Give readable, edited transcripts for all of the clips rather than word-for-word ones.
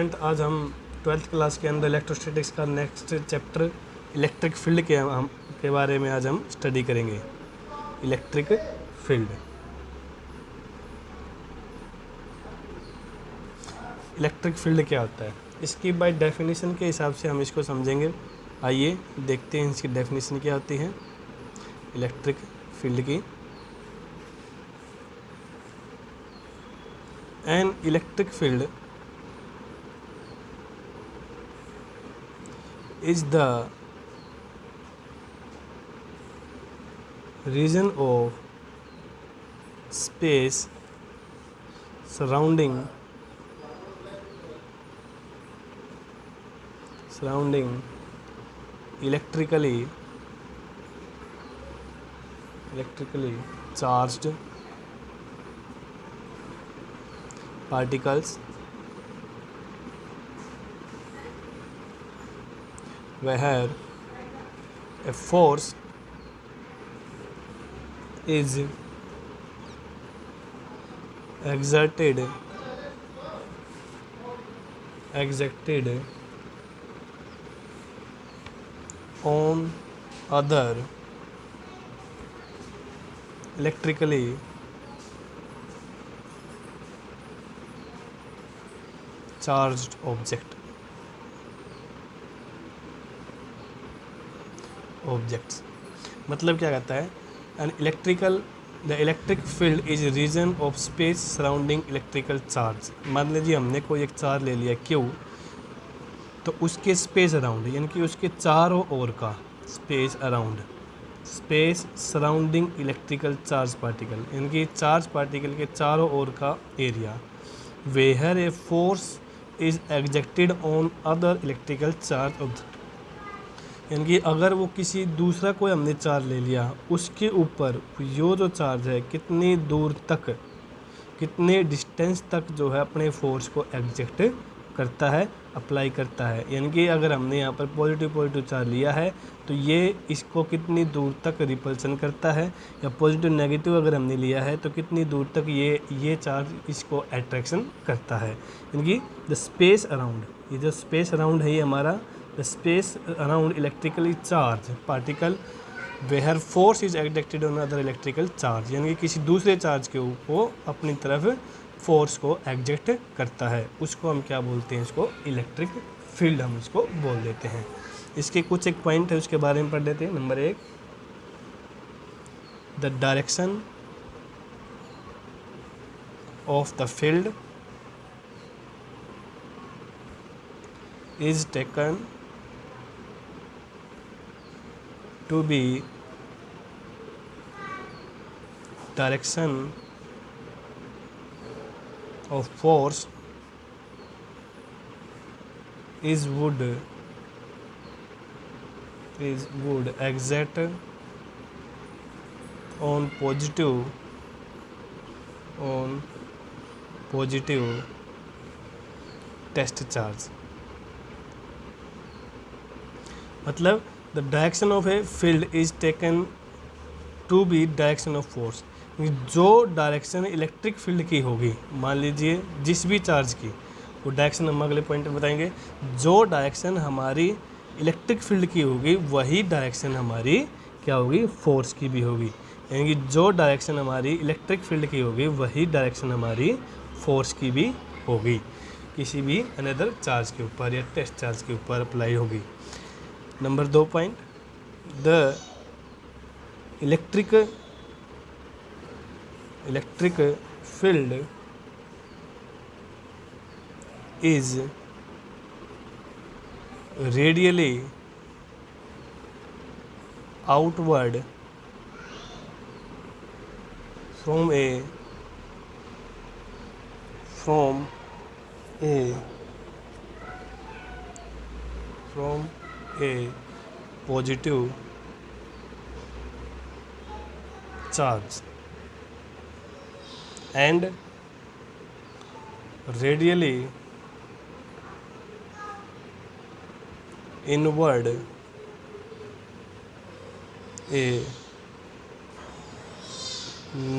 Student, आज हम 12th class के अंदर इलेक्ट्रोस्टैटिक्स का नेक्स्ट चैप्टर इलेक्ट्रिक फील्ड के बारे में आज हम स्टडी करेंगे। इलेक्ट्रिक फील्ड, इलेक्ट्रिक फील्ड क्या होता है, इसकी बाय डेफिनेशन के हिसाब से हम इसको समझेंगे। आइए देखते हैं इसकी डेफिनेशन क्या होती है इलेक्ट्रिक फील्ड की। An electric field is the region of space surrounding electrically charged particles where a force is exerted on other electrically charged objects. मतलब क्या कहता है, the electric field is region of space surrounding electrical charge. मान लीजिए हमने कोई एक charge ले लिया Q, तो उसके स्पेस अराउंड यानी कि उसके चारों ओर का space surrounding electrical charge particle यानी कि चार्ज पार्टिकल के चारों ओर का area. Where a force is exacted on other electrical charge object, यानी कि अगर वो किसी दूसरा कोई हमने चार्ज ले लिया, उसके ऊपर यो जो चार्ज है कितनी दूर तक, कितने डिस्टेंस तक जो है अपने फोर्स को एग्जेक्ट करता है, अप्लाई करता है। यानी कि अगर हमने यहाँ पर पॉजिटिव चार्ज लिया है तो ये इसको कितनी दूर तक रिपल्सन करता है, या पॉजिटिव नेगेटिव अगर हमने लिया है तो कितनी दूर तक ये चार्ज इसको अट्रैक्शन करता है। यानी कि द स्पेस अराउंड, ये जो स्पेस अराउंड है ये हमारा the space around electrically charged particle where force is exerted on other electrical charge, यानी कि किसी दूसरे चार्ज के ऊपर वो अपनी तरफ फोर्स को एग्जेक्ट करता है, उसको हम क्या बोलते हैं, इसको इलेक्ट्रिक फील्ड हम इसको बोल देते हैं। इसके कुछ एक पॉइंट है उसके बारे में पढ़ लेते हैं। Number 1, the direction of the field is taken to be direction of force is would exert on positive test charge। मतलब the direction of a field is taken to be direction of force, जो direction electric field की होगी, मान लीजिए जिस भी charge की, वो डायरेक्शन हम अगले पॉइंट में बताएंगे। जो डायरेक्शन हमारी इलेक्ट्रिक फील्ड की होगी वही डायरेक्शन हमारी क्या होगी, फोर्स की भी होगी। यानी कि जो डायरेक्शन हमारी इलेक्ट्रिक फील्ड की होगी वही डायरेक्शन हमारी फोर्स की भी होगी, किसी भी अनदर चार्ज के ऊपर या टेस्ट चार्ज के ऊपर अप्लाई होगी। Number 2 point, the electric field is radially outward from a positive charge and radially inward a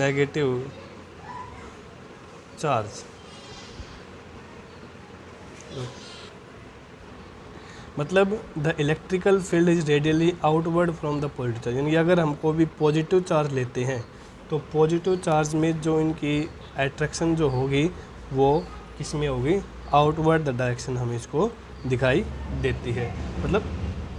negative charge। मतलब the electrical field is radially outward from the positive charge, यानी कि अगर हमको भी positive charge लेते हैं तो पॉजिटिव चार्ज में जो इनकी अट्रैक्शन जो होगी वो किस में होगी, आउटवर्ड द डायरेक्शन हमें इसको दिखाई देती है, मतलब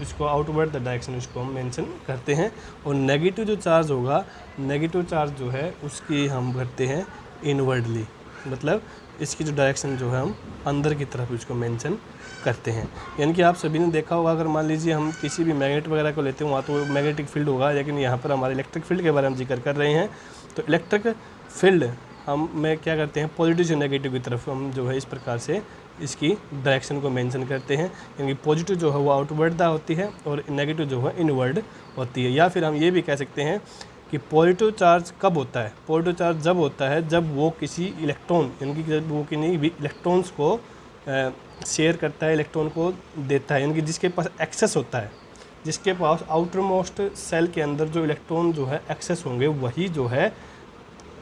इसको आउटवर्ड द डायरेक्शन इसको हम मेंशन करते हैं। और नेगेटिव जो चार्ज होगा, नेगेटिव चार्ज जो है उसकी हम करते हैं इनवर्डली, मतलब इसकी जो डायरेक्शन जो है हम अंदर की तरफ इसको मेंशन करते हैं। यानी कि आप सभी ने देखा होगा, अगर मान लीजिए हम किसी भी मैग्नेट वगैरह को लेते हैं वहाँ तो मैग्नेटिक फील्ड होगा, लेकिन यहाँ पर हमारे इलेक्ट्रिक फील्ड के बारे में जिक्र कर रहे हैं। तो इलेक्ट्रिक फील्ड हम में क्या करते हैं, पॉजिटिव से नेगेटिव की तरफ हम जो है इस प्रकार से इसकी डायरेक्शन को मेंशन करते हैं, यानी पॉजिटिव जो है वो आउटवर्ड होती है और नेगेटिव जो है इनवर्ड होती है। या फिर हम ये भी कह सकते हैं कि पॉजिटिव चार्ज कब होता है, पॉजिटिव चार्ज जब होता है जब वो किसी इलेक्ट्रॉन, यानी कि जब वो किसी भी इलेक्ट्रॉन्स को शेयर करता है, इलेक्ट्रॉन को देता है, यानी कि जिसके पास एक्सेस होता है, जिसके पास आउटर मोस्ट सेल के अंदर जो इलेक्ट्रॉन जो है एक्सेस होंगे वही जो है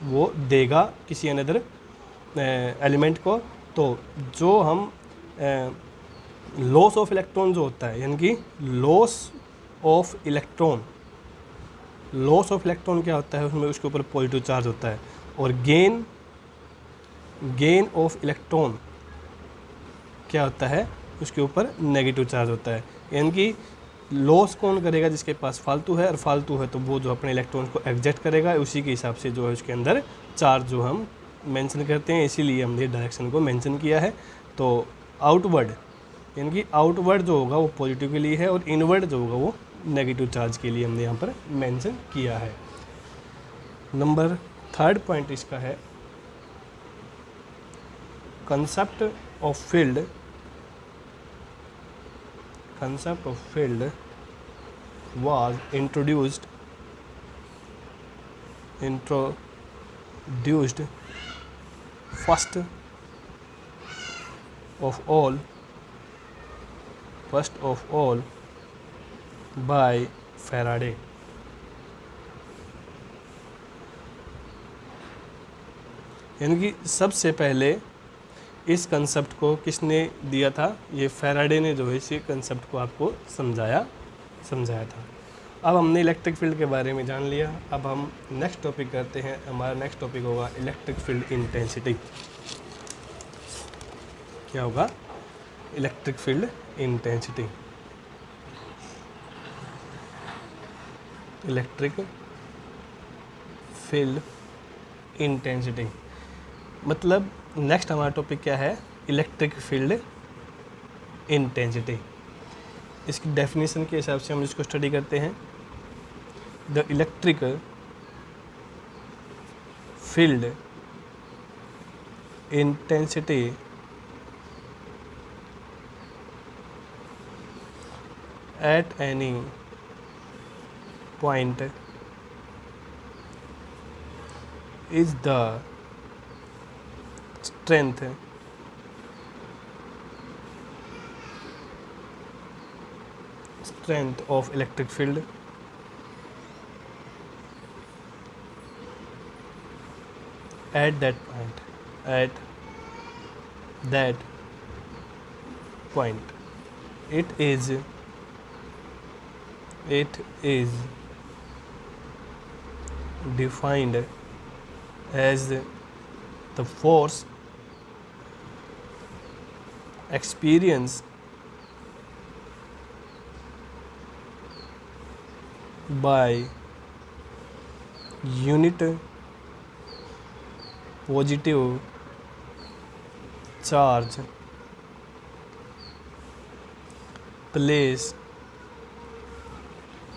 वो देगा किसी अनदर एलिमेंट को। तो जो हम लॉस ऑफ इलेक्ट्रॉन जो होता है, यानी कि loss of electron, loss of electron क्या होता है, उसमें उसके ऊपर पॉजिटिव चार्ज होता है। और गेन ऑफ इलेक्ट्रॉन क्या होता है, उसके ऊपर नेगेटिव चार्ज होता है। यानी कि लॉस कौन करेगा, जिसके पास फालतू है, और फालतू है तो वो जो अपने इलेक्ट्रॉन को एग्जैक्ट करेगा, उसी के हिसाब से जो है उसके अंदर चार्ज जो हम मेंशन करते हैं, इसीलिए हमने डायरेक्शन को मेंशन किया है। तो आउटवर्ड, यानी कि आउटवर्ड जो होगा वो पॉजिटिव के लिए है और इनवर्ड जो होगा वो नेगेटिव चार्ज के लिए हमने यहाँ पर मेंशन किया है। नंबर 3 पॉइंट इसका है, concept of field was introduced first of all by Faraday। यानी कि सबसे पहले इस कंसेप्ट को किसने दिया था, ये फैराडे ने जो है इसी कंसेप्ट को आपको समझाया था। अब हमने इलेक्ट्रिक फील्ड के बारे में जान लिया। अब हम नेक्स्ट टॉपिक करते हैं। हमारा नेक्स्ट टॉपिक होगा इलेक्ट्रिक फील्ड इंटेंसिटी। क्या होगा, electric field intensity. Electric field intensity मतलब नेक्स्ट हमारा टॉपिक क्या है, इलेक्ट्रिक फील्ड इंटेंसिटी। इसकी डेफिनेशन के हिसाब से हम इसको स्टडी करते हैं। The electric field intensity at any point is the strength of electric field at that point it is defined as the force experienced by unit positive charge placed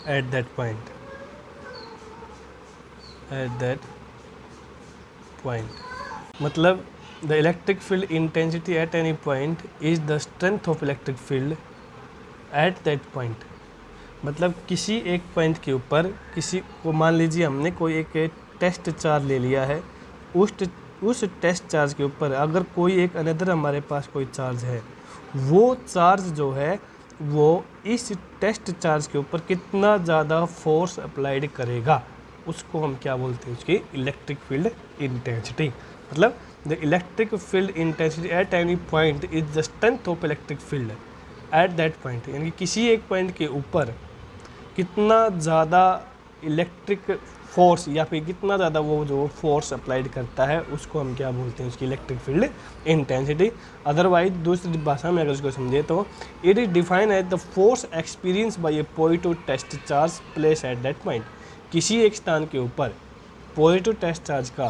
at that point. मतलब the electric field intensity at any point is the strength of electric field at that point। मतलब किसी एक point के ऊपर किसी को, मान लीजिए हमने कोई एक टेस्ट चार्ज ले लिया है, उस टेस्ट चार्ज के ऊपर अगर कोई एक अनदर हमारे पास कोई चार्ज है, वो चार्ज जो है वो इस टेस्ट चार्ज के ऊपर कितना ज़्यादा फोर्स अप्लाइड करेगा, उसको हम क्या बोलते हैं, उसकी इलेक्ट्रिक फील्ड इंटेंसिटी। मतलब the electric field intensity at any point is the strength of electric field at that point, यानी कि किसी एक पॉइंट के ऊपर कितना ज़्यादा इलेक्ट्रिक फोर्स या फिर कितना ज़्यादा वो जो फोर्स अप्लाइड करता है उसको हम क्या बोलते हैं, उसकी इलेक्ट्रिक फील्ड इंटेंसिटी। अदरवाइज दूसरी भाषा में अगर उसको समझे तो it is define as the force experience by a positive test charge place at that point. किसी एक स्थान के ऊपर पॉजिटिव टेस्ट चार्ज का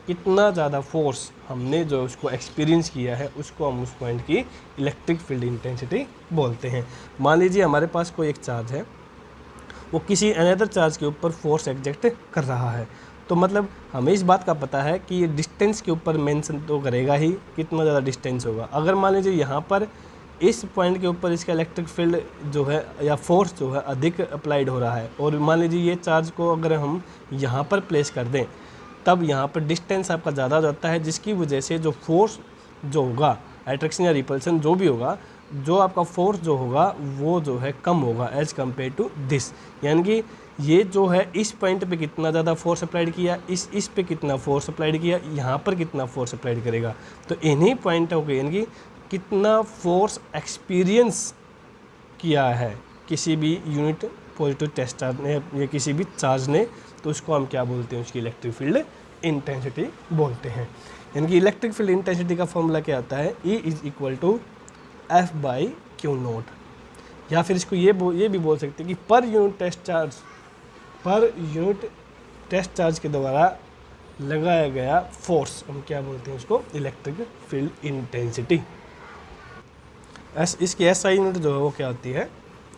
कितना ज़्यादा फोर्स हमने जो उसको एक्सपीरियंस किया है उसको हम उस पॉइंट की इलेक्ट्रिक फील्ड इंटेंसिटी बोलते हैं। मान लीजिए हमारे पास कोई एक चार्ज है, वो किसी अनदर चार्ज के ऊपर फोर्स एग्जैक्ट कर रहा है, तो मतलब हमें इस बात का पता है कि ये डिस्टेंस के ऊपर मेंशन तो करेगा ही कितना ज़्यादा डिस्टेंस होगा। अगर मान लीजिए यहाँ पर इस पॉइंट के ऊपर इसका इलेक्ट्रिक फील्ड जो है या फोर्स जो है अधिक अप्लाइड हो रहा है, और मान लीजिए ये चार्ज को अगर हम यहाँ पर प्लेस कर दें तब यहाँ पर डिस्टेंस आपका ज़्यादा हो जाता है, जिसकी वजह से जो फोर्स जो होगा, अट्रैक्शन या रिपल्सन जो भी होगा, जो आपका फोर्स जो होगा वो जो है कम होगा एज़ कम्पेयर टू दिस। यानी कि ये जो है इस पॉइंट पे कितना ज़्यादा फोर्स अप्लाइड किया, इस पे कितना फोर्स अप्लाइड किया, यहाँ पर कितना फोर्स अप्लाइड करेगा, तो इन्हीं पॉइंटों के यानी कि कितना फोर्स एक्सपीरियंस किया है किसी भी यूनिट पॉजिटिव टेस्ट चार्ज ने या किसी भी चार्ज ने, तो उसको हम क्या बोलते हैं, उसकी इलेक्ट्रिक फील्ड इंटेंसिटी बोलते हैं। यानी कि इलेक्ट्रिक फील्ड इंटेंसिटी का फॉर्मूला क्या आता है, E is equal to F by Q naught, या फिर इसको ये भी बोल सकते हैं कि पर यूनिट टेस्ट चार्ज के द्वारा लगाया गया फोर्स हम क्या बोलते हैं, उसको इलेक्ट्रिक फील्ड इंटेंसिटी। इसकी एसआई यूनिट जो है वो क्या होती है,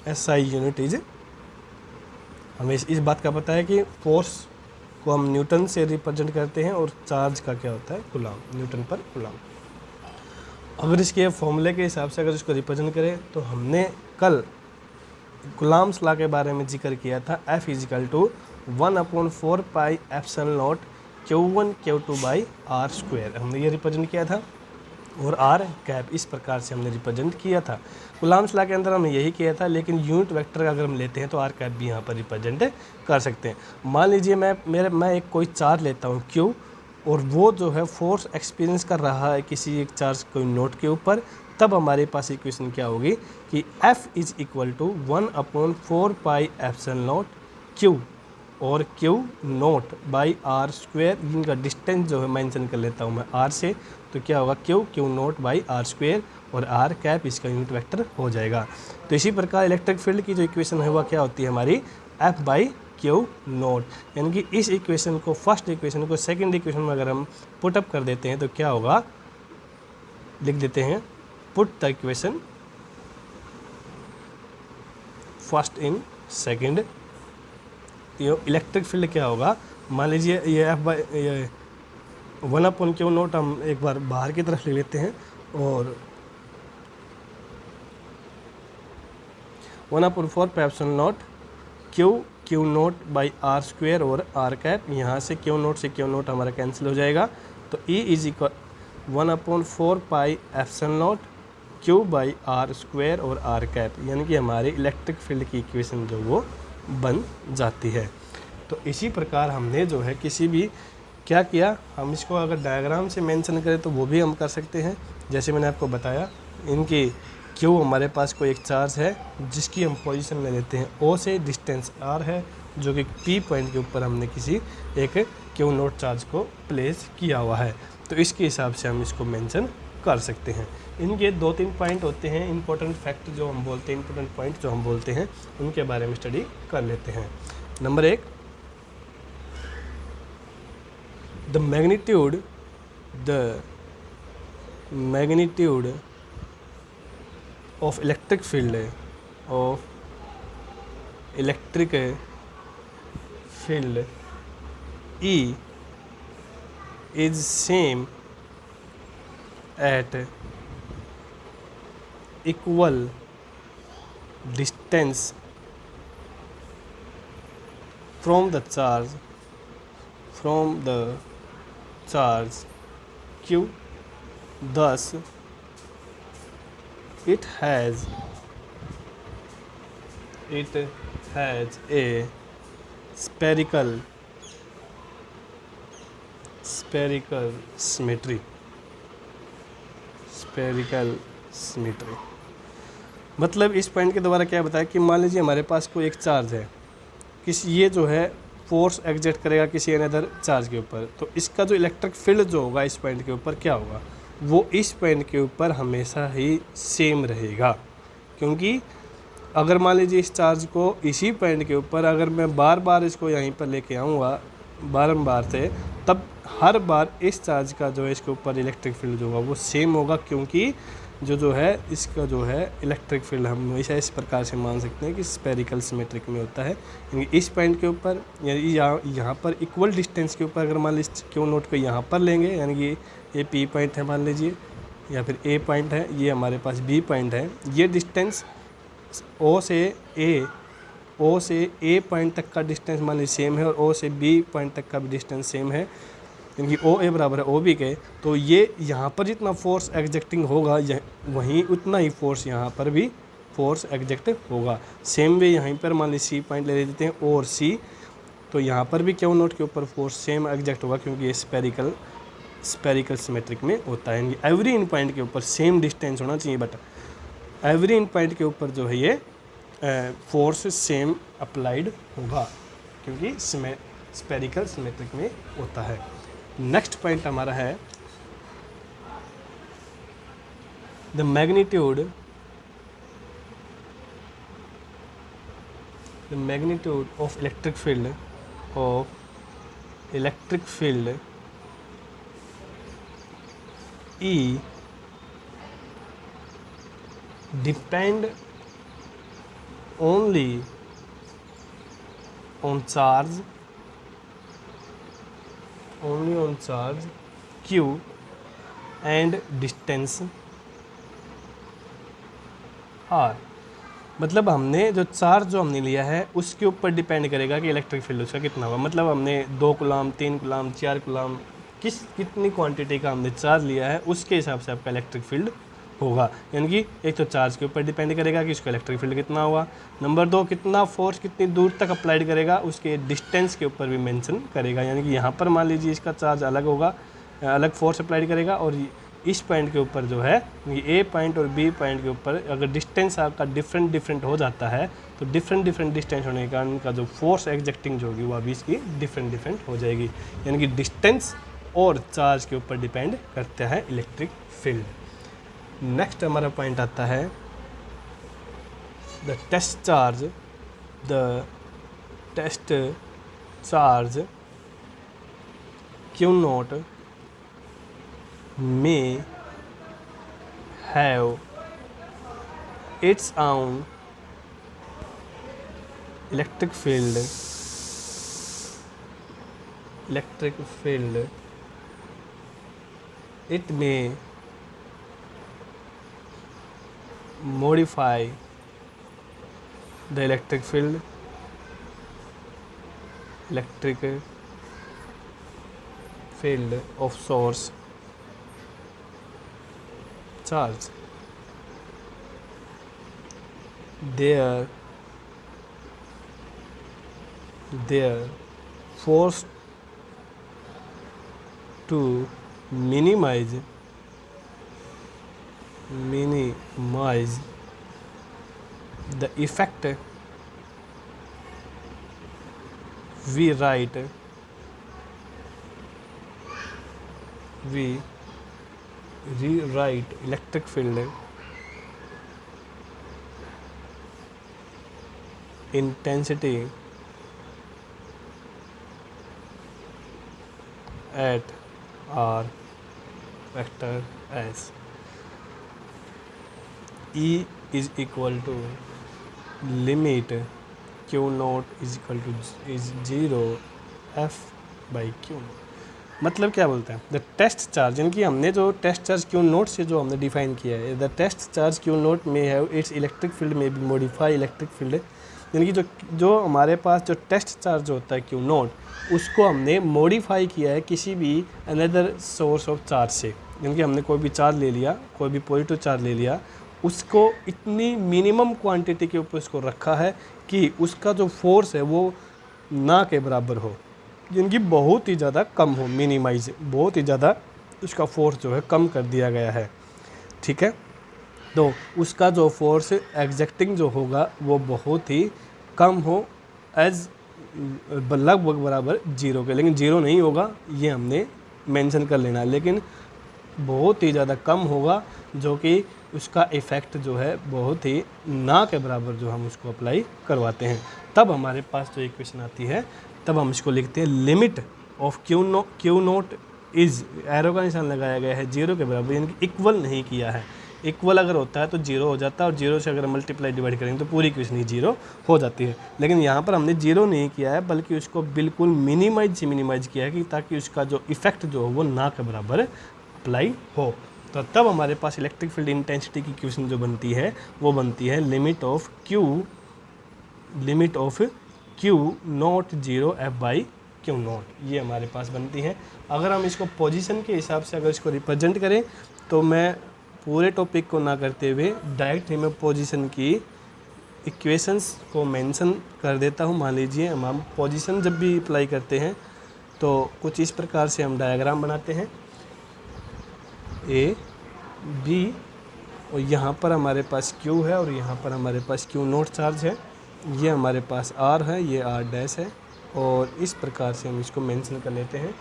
एसआई यूनिट इज, हमें इस बात का पता है कि फोर्स को हम न्यूटन से रिप्रेजेंट करते हैं और चार्ज का क्या होता है, कूलम, न्यूटन पर कूलम। अगर इसके फॉर्मूले के हिसाब से अगर इसको रिप्रेजेंट करें तो हमने कल कूलम्स लॉ के बारे में जिक्र किया था, F is equal to 1/4 pi epsilon naught Q1 Q2 by R square, हमने ये रिप्रेजेंट किया था, और R कैप इस प्रकार से हमने रिप्रेजेंट किया था। कूलम्स लॉ के अंदर हमने यही किया था, लेकिन यूनिट वेक्टर अगर हम लेते हैं तो R कैप भी यहाँ पर रिप्रेजेंट कर सकते हैं। मान लीजिए मैं एक कोई चार्ज लेता हूँ Q, और वो जो है फोर्स एक्सपीरियंस कर रहा है किसी एक चार्ज कोई नोट के ऊपर, तब हमारे पास इक्वेशन क्या होगी कि F is equal to 1/4 pi epsilon naught Q और Q naught by R square, इनका डिस्टेंस जो है मेंशन कर लेता हूँ मैं R से, तो क्या होगा Q naught by R square, और R कैप इसका यूनिट वेक्टर हो जाएगा। तो इसी प्रकार इलेक्ट्रिक फील्ड की जो इक्वेशन है वह क्या होती है हमारी, F बाई Q नोट। यानी कि इस इक्वेशन को, फर्स्ट इक्वेशन को सेकंड इक्वेशन में अगर हम पुटअप कर देते हैं तो क्या होगा, लिख देते हैं put the equation first in second, तो इलेक्ट्रिक फील्ड क्या होगा, मान लीजिए ये F बाई 1/Q नोट हम एक बार बाहर की तरफ ले लेते हैं, और 1/4 pi epsilon naught Q naught by R square और R कैप, यहाँ से Q नोट से Q नोट हमारा कैंसिल हो जाएगा, तो E is equal 1/4 pi epsilon naught Q by R square और R कैप, यानी कि हमारी इलेक्ट्रिक फील्ड की इक्वेशन जो वो बन जाती है। तो इसी प्रकार हमने जो है किसी भी क्या किया, हम इसको अगर डायग्राम से मेंशन करें तो वो भी हम कर सकते हैं। जैसे मैंने आपको बताया, इनकी Q हमारे पास कोई एक चार्ज है जिसकी हम पोजीशन ले लेते हैं O से, डिस्टेंस R है, जो कि P पॉइंट के ऊपर हमने किसी एक Q नोट चार्ज को प्लेस किया हुआ है, तो इसके हिसाब से हम इसको मेंशन कर सकते हैं। इनके 2-3 पॉइंट होते हैं, इंपॉर्टेंट फैक्ट जो हम बोलते हैं, इंपॉर्टेंट पॉइंट जो हम बोलते हैं, उनके बारे में स्टडी कर लेते हैं। Number 1, the magnitude of electric field E is same at equal distance from the charge Q, thus it has a spherical symmetry। Spherical symmetry. मतलब इस पॉइंट के द्वारा क्या बताया कि मान लीजिए हमारे पास कोई एक चार्ज है, किसी ये जो है फोर्स एग्जर्ट करेगा किसी अनदर चार्ज के ऊपर, तो इसका जो इलेक्ट्रिक फील्ड जो होगा इस पॉइंट के ऊपर क्या होगा, वो इस पॉइंट के ऊपर हमेशा ही सेम रहेगा। क्योंकि अगर मान लीजिए इस चार्ज को इसी पॉइंट के ऊपर अगर मैं बार बार इसको यहीं पर लेके आऊँगा बारंबार से, तब हर बार इस चार्ज का जो है इसके ऊपर इलेक्ट्रिक फील्ड जो होगा वो सेम होगा। क्योंकि जो है इसका जो है इलेक्ट्रिक फील्ड हम हमेशा इस प्रकार से मान सकते हैं कि स्पेरिकल सिमेट्रिक में होता है। यानी इस पॉइंट के ऊपर यानी यहाँ पर इक्वल डिस्टेंस के ऊपर अगर मान लीजिए क्यू नोट को यहाँ पर लेंगे, यानी कि ये पी पॉइंट है मान लीजिए, या फिर ए पॉइंट है, ये हमारे पास बी पॉइंट है, ये डिस्टेंस ओ से ए पॉइंट तक का डिस्टेंस मान लीजिए सेम है और ओ से बी पॉइंट तक का भी डिस्टेंस सेम है, यानी कि ओ ए बराबर है ओ बी के। तो ये यहाँ पर जितना फोर्स एग्जेक्टिंग होगा वहीं उतना ही फोर्स यहाँ पर भी फोर्स एग्जेक्ट होगा। सेम वे यहाँ पर मान लीजिए सी पॉइंट ले लेते हैं ओ और सी, तो यहाँ पर भी क्यू नोट के ऊपर फोर्स सेम एग्जेक्ट होगा क्योंकि ये स्पेरिकल सिमेट्रिक में होता है। यानी एवरी इन पॉइंट के ऊपर सेम डिस्टेंस होना चाहिए, बट एवरी इन पॉइंट के ऊपर जो है ये फोर्स सेम अप्लाइड होगा क्योंकि स्पेरिकल सिमेट्रिक में होता है। नेक्स्ट पॉइंट हमारा है the magnitude of electric field E depend only on charge q and distance r। मतलब हमने जो चार्ज जो हमने लिया है उसके ऊपर डिपेंड करेगा कि इलेक्ट्रिक फील्ड उसका कितना होगा। मतलब हमने 2 कूलम 3 कूलम 4 कूलम कितनी क्वांटिटी का हमने चार्ज लिया है उसके हिसाब से आपका इलेक्ट्रिक फील्ड होगा। यानी कि एक तो चार्ज के ऊपर डिपेंड करेगा कि उसका इलेक्ट्रिक फील्ड कितना होगा, नंबर 2 कितना फोर्स कितनी दूर तक अप्लाइड करेगा उसके डिस्टेंस के ऊपर भी मेंशन करेगा। यानी कि यहाँ पर मान लीजिए इसका चार्ज अलग होगा, अलग फोर्स अप्लाइड करेगा, और इस पॉइंट के ऊपर जो है ए पॉइंट और बी पॉइंट के ऊपर अगर डिस्टेंस आपका डिफरेंट हो जाता है तो डिफरेंट डिस्टेंस होने के कारण उनका जो फोर्स एग्जेक्टिंग जो होगी वो अभी इसकी डिफरेंट हो जाएगी। यानी कि डिस्टेंस और चार्ज के ऊपर डिपेंड करता है इलेक्ट्रिक फील्ड। नेक्स्ट हमारा पॉइंट आता है the test charge Q naught may have its own electric field it may modify the electric field of source charge. They are forced to minimize the effect. We rewrite electric field intensity at R vector as E is equal to limit Q naught is equal to is 0 F by Q। मतलब क्या बोलते हैं the test charge, यानी कि हमने जो test charge Q note से जो हमने डिफाइन किया है, the test charge Q naught may have its electric field में भी मॉडिफाई इलेक्ट्रिक फील्ड। यानी कि जो हमारे पास जो टेस्ट चार्ज होता है Q नोट उसको हमने मॉडिफाई किया है किसी भी अनदर सोर्स ऑफ चार्ज से। यानी कि हमने कोई भी चार्ज ले लिया, कोई भी पॉजिटिव चार्ज ले लिया, उसको इतनी मिनिमम क्वांटिटी के ऊपर उसको रखा है कि उसका जो फोर्स है वो ना के बराबर हो, यानी कि बहुत ही ज़्यादा कम हो, मिनिमाइज बहुत ही ज़्यादा उसका फोर्स जो है कम कर दिया गया है। ठीक है। तो उसका जो फोर्स एग्जैक्टिंग जो होगा वो बहुत ही कम हो, एज लगभग बराबर जीरो के, लेकिन जीरो नहीं होगा ये हमने मेंशन कर लेना, लेकिन बहुत ही ज़्यादा कम होगा, जो कि उसका इफ़ेक्ट जो है बहुत ही ना के बराबर जो हम उसको अप्लाई करवाते हैं। तब हमारे पास जो इक्वेशन आती है, तब हम इसको लिखते हैं limit of Q note is, arrow का निशान लगाया गया है जीरो के बराबर, यानी कि इक्वल नहीं किया है। इक्वल अगर होता है तो जीरो हो जाता है, और जीरो से अगर मल्टीप्लाई डिवाइड करेंगे तो पूरी इक्वेशन ही जीरो हो जाती है। लेकिन यहाँ पर हमने जीरो नहीं किया है, बल्कि उसको बिल्कुल मिनिमाइज किया है, कि ताकि उसका जो इफेक्ट जो हो वो ना के बराबर अप्लाई हो। तो तब हमारे पास इलेक्ट्रिक फील्ड इंटेंसिटी की इक्वेशन जो बनती है वो बनती है limit of Q not zero F by Q not, ये हमारे पास बनती है। अगर हम इसको पोजीशन के हिसाब से अगर इसको रिप्रेजेंट करें, तो मैं पूरे टॉपिक को ना करते हुए डायरेक्ट ही मैं पोजीशन की इक्वेशंस को मेंशन कर देता हूँ। मान लीजिए हम पोजीशन जब भी अप्लाई करते हैं तो कुछ इस प्रकार से हम डायग्राम बनाते हैं, ए बी, और यहाँ पर हमारे पास Q है और यहाँ पर हमारे पास Q नोट चार्ज है, ये हमारे पास R है, ये R डैश है, और इस प्रकार से हम इसको मेंशन कर लेते हैं।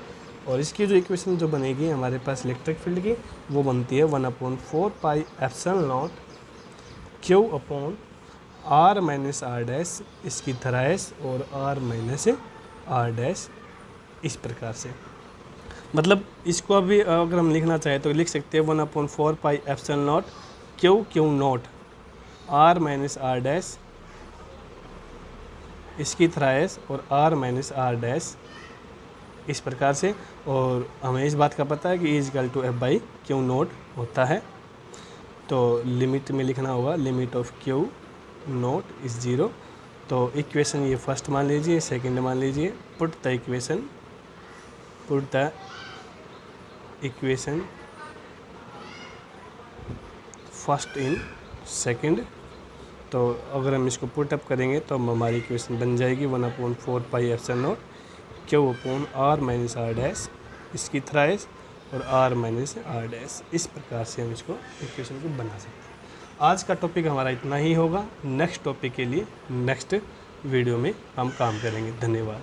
और इसकी जो इक्वेशन जो बनेगी हमारे पास इलेक्ट्रिक फील्ड की, वो बनती है 1/4 pi epsilon naught Q upon R minus R dash, इसकी थ्राइस, और R माइनस R डैश, इस प्रकार से। मतलब इसको अभी अगर हम लिखना चाहें तो लिख सकते हैं 1/4 pi epsilon naught Q not R minus R dash, इसकी थ्राइस, और R माइनस R डैश, इस प्रकार से। और हमें इस बात का पता है कि is equal to F by Q naught होता है, तो लिमिट में लिखना होगा limit of Q naught is zero. तो इक्वेशन ये फर्स्ट मान लीजिए, सेकंड मान लीजिए, put the equation first in second. तो अगर हम इसको पुट अप करेंगे तो हमारी इक्वेशन बन जाएगी 1/4 pi epsilon naught Q upon R minus R dash, इसकी थ्राइस, और R माइनस R डैश, इस प्रकार से हम इसको इक्वेशन को बना सकते हैं। आज का टॉपिक हमारा इतना ही होगा। नेक्स्ट टॉपिक के लिए नेक्स्ट वीडियो में हम काम करेंगे। धन्यवाद।